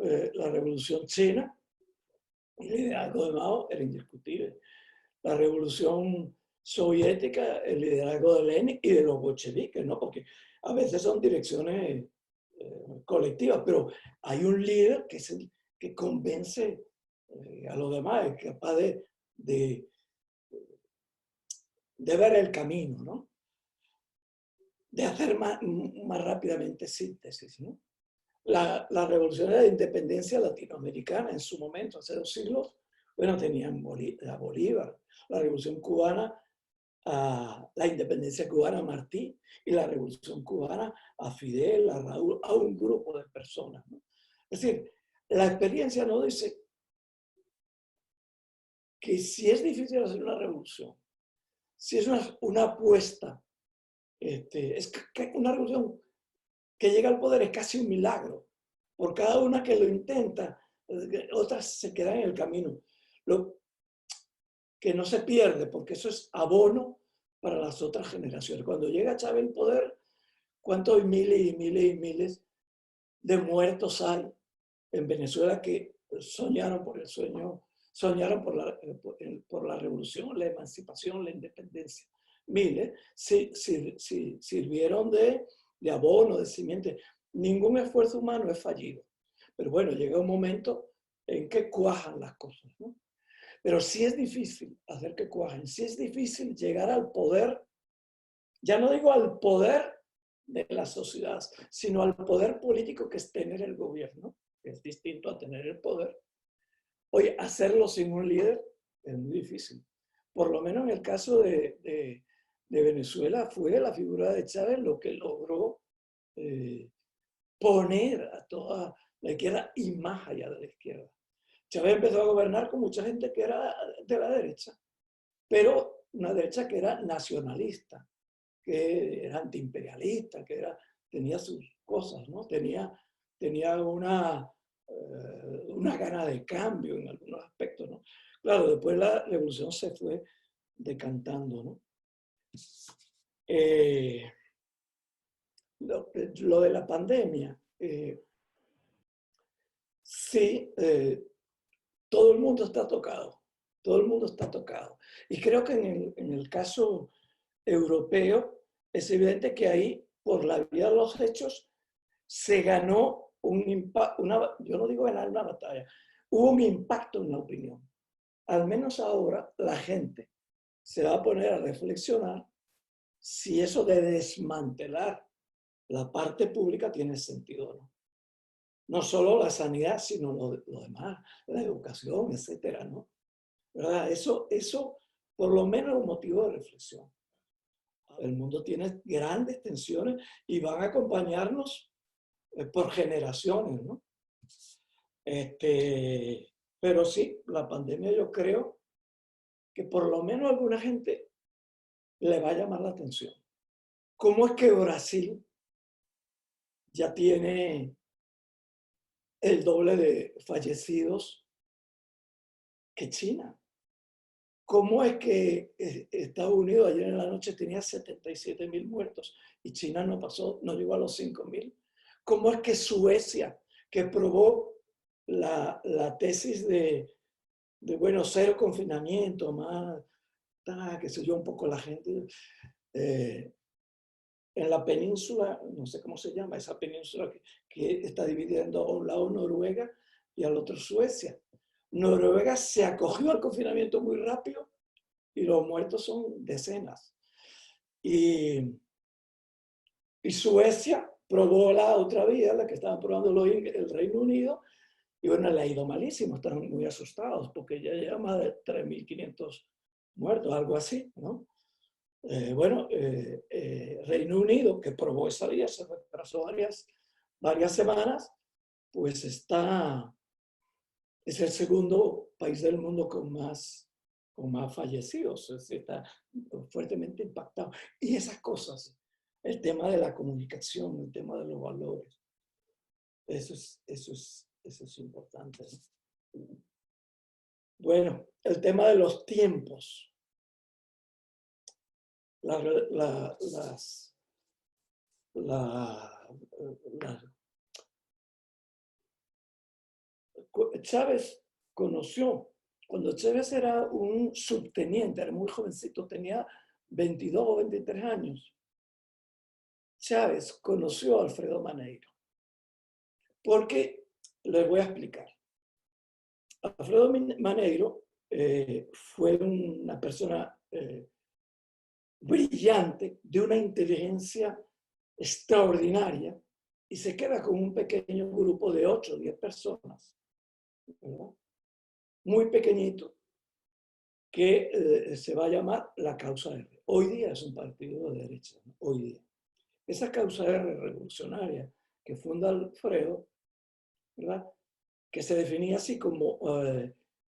china, el liderazgo de Mao era indiscutible. La revolución soviética, el liderazgo de Lenin y de los bolcheviques, ¿no? Porque a veces son direcciones colectivas, pero hay un líder que es el que convence a los demás, es capaz de ver el camino, ¿no? De hacer más rápidamente síntesis, ¿no? La revolución de la independencia latinoamericana en su momento, hace 2 siglos, bueno, tenían a Bolívar, la revolución cubana, la independencia cubana a Martí, y la revolución cubana a Fidel, a Raúl, a un grupo de personas, ¿no? Es decir, la experiencia nos dice que si es difícil hacer una revolución, si es una apuesta, es que una revolución que llega al poder es casi un milagro. Por cada una que lo intenta, otras se quedan en el camino. Lo que no se pierde, porque eso es abono para las otras generaciones. Cuando llega Chávez al poder, ¿cuántos miles y miles y miles de muertos hay en Venezuela que soñaron por el sueño, soñaron por la revolución, la emancipación, la independencia? Miles sirvieron de abono, de simiente. Ningún esfuerzo humano es fallido. Pero bueno, llega un momento en que cuajan las cosas, ¿no? Pero sí es difícil hacer que cuajen, sí es difícil llegar al poder, ya no digo al poder de la sociedad, sino al poder político que es tener el gobierno, que es distinto a tener el poder. Oye, hacerlo sin un líder es muy difícil. Por lo menos en el caso de Venezuela fue la figura de Chávez lo que logró poner a toda la izquierda y más allá de la izquierda. Chávez empezó a gobernar con mucha gente que era de la derecha, pero una derecha que era nacionalista, que era antiimperialista, que tenía sus cosas, ¿no? Tenía una gana de cambio en algunos aspectos, ¿no? Claro, después la revolución se fue decantando, ¿no? Lo de la pandemia, sí, todo el mundo está tocado. Todo el mundo está tocado. Y creo que en el caso europeo es evidente que ahí, por la vía de los hechos, se ganó un impacto, yo no digo ganar una batalla, hubo un impacto en la opinión. Al menos ahora la gente se va a poner a reflexionar si eso de desmantelar la parte pública tiene sentido o no. No solo la sanidad, sino lo demás, la educación, etcétera, ¿no? ¿Verdad? Eso por lo menos es un motivo de reflexión. El mundo tiene grandes tensiones y van a acompañarnos por generaciones, ¿no? Pero sí, la pandemia yo creo que por lo menos a alguna gente le va a llamar la atención. ¿Cómo es que Brasil ya tiene el doble de fallecidos que China? ¿Cómo es que Estados Unidos ayer en la noche tenía 77.000 muertos y China no llegó a los 5.000? ¿Cómo es que Suecia, que probó la tesis de bueno, cero confinamiento, más, qué sé yo, un poco la gente, en la península, no sé cómo se llama, esa península que está dividiendo a un lado Noruega y al otro Suecia. Noruega se acogió al confinamiento muy rápido y los muertos son decenas. Y Suecia probó la otra vía, la que estaban probando el Reino Unido, y bueno, le ha ido malísimo, están muy asustados porque ya lleva más de 3.500 muertos, algo así, ¿no? Reino Unido, que probó esa vía, se retrasó varias semanas, pues es el segundo país del mundo con más fallecidos, está fuertemente impactado. Y esas cosas, el tema de la comunicación, el tema de los valores, eso es importante, ¿no? Bueno, el tema de los tiempos. Chávez conoció, cuando Chávez era un subteniente, era muy jovencito, tenía 22 o 23 años, Chávez conoció a Alfredo Maneiro. Porque les voy a explicar. Alfredo Maneiro fue una persona brillante, de una inteligencia extraordinaria, y se queda con un pequeño grupo de 8 o 10 personas, ¿verdad? Muy pequeñito, que se va a llamar la Causa R. Hoy día es un partido de derecha, ¿no? Hoy día. Esa Causa R revolucionaria que funda Alfredo, ¿verdad?, que se definía así como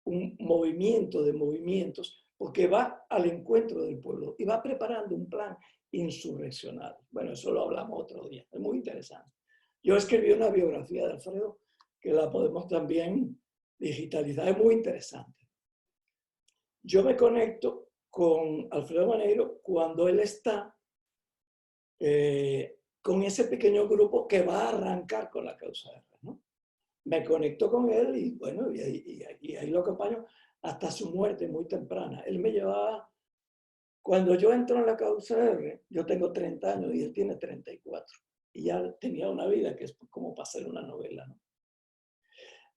un movimiento de movimientos, porque va al encuentro del pueblo y va preparando un plan insurreccional. Bueno, eso lo hablamos otro día, es muy interesante. Yo escribí una biografía de Alfredo que la podemos también digitalizar, es muy interesante. Yo me conecto con Alfredo Maneiro cuando él está con ese pequeño grupo que va a arrancar con la Causa R, ¿no? Me conecto con él y bueno, y ahí lo acompaño hasta su muerte muy temprana. Él me llevaba, cuando yo entro en la Causa R, yo tengo 30 años y él tiene 34. Y ya tenía una vida que es como para hacer una novela, ¿no?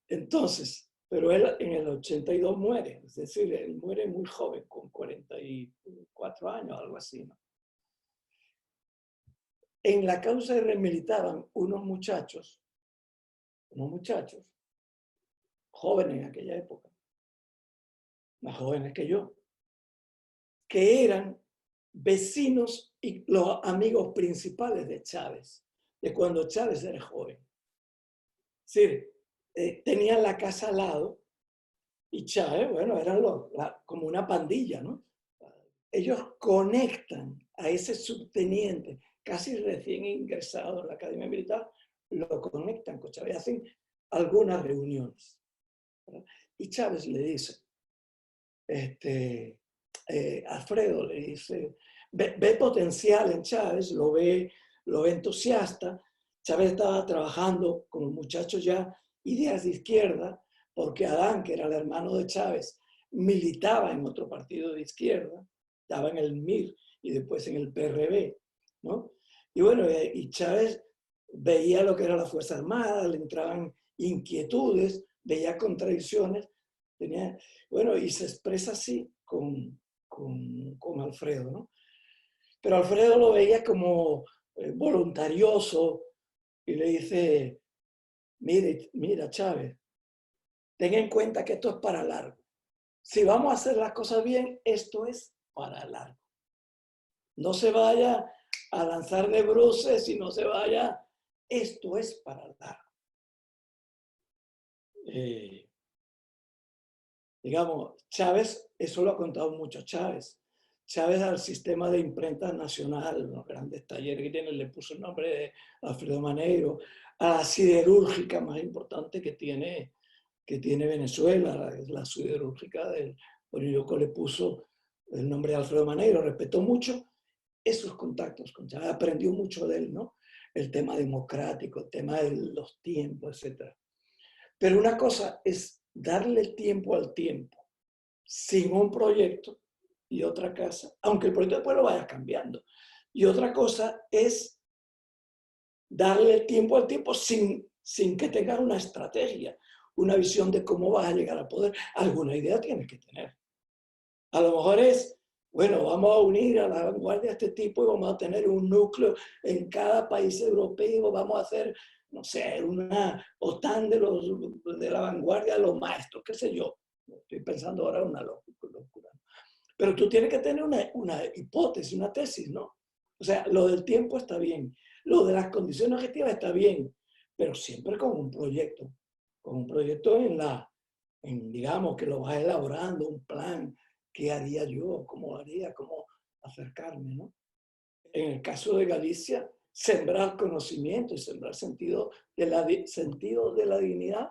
Entonces, pero él en el 82 muere, es decir, él muere muy joven, con 44 años, algo así, ¿no? En la Causa R militaban unos muchachos jóvenes en aquella época, más jóvenes que yo, que eran vecinos y los amigos principales de Chávez, de cuando Chávez era joven. Es decir, tenían la casa al lado y Chávez, bueno, eran como una pandilla, ¿no? Ellos conectan a ese subteniente, casi recién ingresado en la Academia Militar, lo conectan con Chávez, hacen algunas reuniones, ¿verdad? Y Chávez le dice, Alfredo le dice, ve potencial en Chávez, lo ve entusiasta. Chávez estaba trabajando con muchachos ya ideas de izquierda, porque Adán, que era el hermano de Chávez, militaba en otro partido de izquierda, estaba en el MIR y después en el PRB, ¿no? Y bueno, y Chávez veía lo que era la Fuerza Armada, le entraban inquietudes, veía contradicciones, tenía, bueno, y se expresa así con Alfredo, ¿no? Pero Alfredo lo veía como voluntarioso y le dice, mira Chávez, ten en cuenta que esto es para largo. Si vamos a hacer las cosas bien, esto es para largo. No se vaya a lanzar de bruces y no se vaya, esto es para largo. Digamos, Chávez, eso lo ha contado mucho Chávez. Chávez al sistema de imprenta nacional, los grandes talleres que tiene, le puso el nombre de Alfredo Maneiro, a la siderúrgica más importante que tiene Venezuela, la siderúrgica del Orinoco, le puso el nombre de Alfredo Maneiro, respetó mucho esos contactos con Chávez, aprendió mucho de él, ¿no? El tema democrático, el tema de los tiempos, etc. Pero una cosa es darle el tiempo al tiempo sin un proyecto y otra cosa, aunque el proyecto después lo vaya cambiando. Y otra cosa es darle el tiempo al tiempo sin que tengas una estrategia, una visión de cómo vas a llegar al poder. Alguna idea tienes que tener. A lo mejor es, bueno, vamos a unir a la vanguardia a este tipo y vamos a tener un núcleo en cada país europeo, vamos a hacer, no sé, una OTAN de la vanguardia, los maestros, qué sé yo. Estoy pensando ahora en una locura. Pero tú tienes que tener una hipótesis, una tesis, ¿no? O sea, lo del tiempo está bien, lo de las condiciones objetivas está bien, pero siempre con un proyecto digamos, que lo vas elaborando, un plan, qué haría yo, cómo haría, cómo acercarme, ¿no? En el caso de Galicia, sembrar conocimiento y sembrar sentido de la dignidad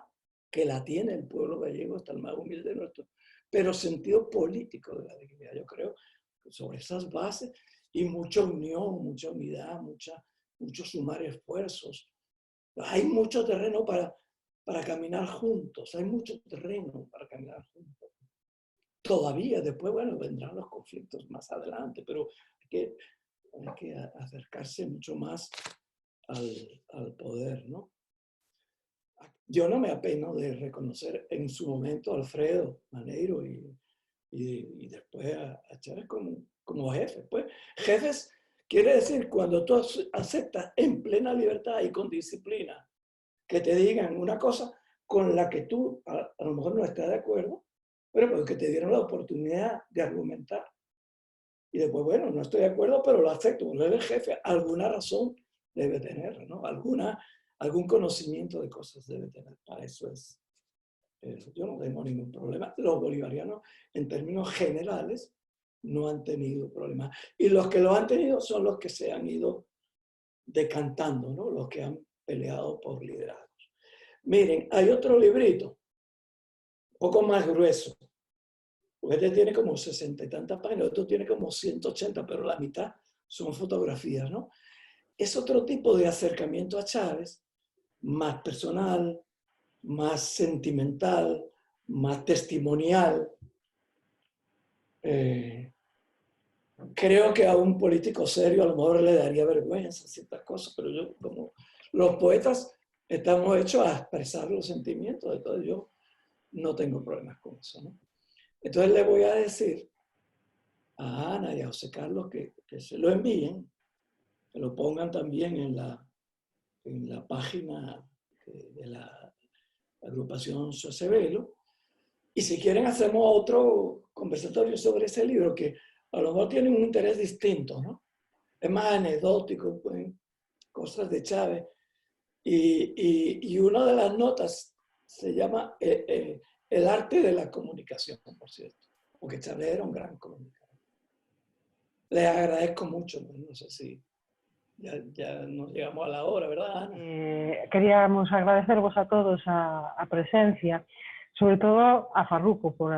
que la tiene el pueblo gallego, hasta el más humilde nuestro, pero sentido político de la dignidad. Yo creo que sobre esas bases y mucha unión, mucha unidad, mucho sumar esfuerzos. Hay mucho terreno para caminar juntos, hay mucho terreno para caminar juntos. Todavía, después, bueno, vendrán los conflictos más adelante, pero hay que acercarse mucho más al poder, ¿no? Yo no me apeno de reconocer en su momento a Alfredo Maneiro y después a Chávez como jefes. Pues, jefes quiere decir cuando tú aceptas en plena libertad y con disciplina que te digan una cosa con la que tú a lo mejor no estás de acuerdo, pero porque te dieron la oportunidad de argumentar. Y después, bueno, no estoy de acuerdo, pero lo acepto, porque él es jefe. Alguna razón debe tener, ¿no? Algún conocimiento de cosas debe tener. Para eso es. Yo no tengo ningún problema. Los bolivarianos, en términos generales, no han tenido problemas. Y los que lo han tenido son los que se han ido decantando, ¿no? Los que han peleado por liderazgos. Miren, hay otro librito, un poco más grueso. Este tiene como 60 y tantas páginas, otro tiene como 180, pero la mitad son fotografías, ¿no? Es otro tipo de acercamiento a Chávez, más personal, más sentimental, más testimonial. Creo que a un político serio a lo mejor le daría vergüenza ciertas cosas, pero yo, como los poetas, estamos hechos a expresar los sentimientos, entonces yo no tengo problemas con eso, ¿no? Entonces le voy a decir a Ana y a José Carlos que se lo envíen, que lo pongan también en la página de la agrupación Socievelo, y si quieren hacemos otro conversatorio sobre ese libro que a lo mejor tiene un interés distinto, ¿no? Es más anecdótico, pues, cosas de Chávez, y una de las notas se llama el arte de la comunicación, por cierto, porque Chávez era un gran comunicador. Les agradezco mucho, no sé si ya nos llegamos a la hora, ¿verdad, Ana? Queríamos agradecervos a todos a presencia, sobre todo a Farruco por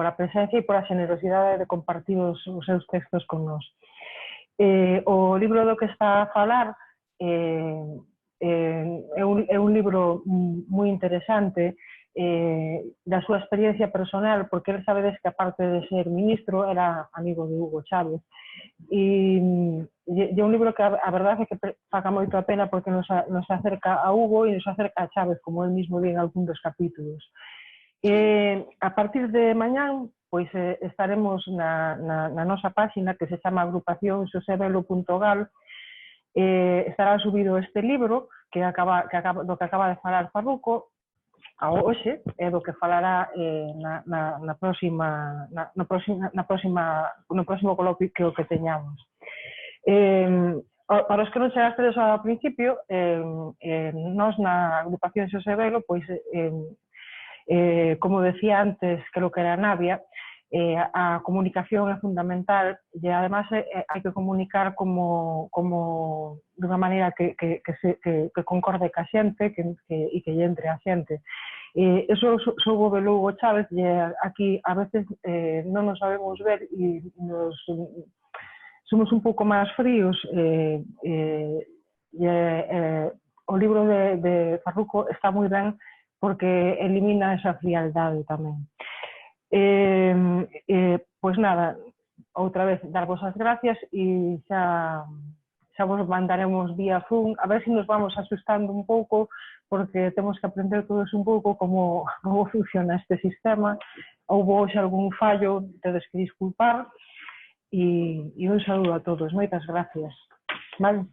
a presencia e por a generosidade de compartir os seus textos con nós. O libro do que está a falar é un libro moi interesante da súa experiencia personal, porque él sabedes que aparte de ser ministro era amigo de Hugo Chávez, e é un libro que a verdade é que paga moito a pena porque nos acerca a Hugo e nos acerca a Chávez, como él mismo di en algún dos capítulos. A partir de mañán pois estaremos na nosa páxina que se chama agrupaciónxosebelo.gal. Estará subido este libro do que acaba de falar Farruco hoxe, é do que falará no próximo coloquio que teñamos. Para os que non chegastedes ao principio, nós na agrupación Xosebelo, pois, como decía antes, creo que era Navia, a comunicación é fundamental e además hai que comunicar como dunha maneira que concorde ca xente e que lle entre a xente. Eso soubo velo Hugo Chávez e aquí a veces non nos sabemos ver e somos un pouco máis fríos. O libro de Farruco está moi ben porque elimina esa frialdade tamén. Pois nada, outra vez darvos as gracias e xa vos mandaremos vía Zoom, a ver se nos vamos asustando un pouco porque temos que aprender todos un pouco como funciona este sistema. Houbo hoxe algún fallo, tedes que disculpar e un saúdo a todos, moitas gracias. Vale.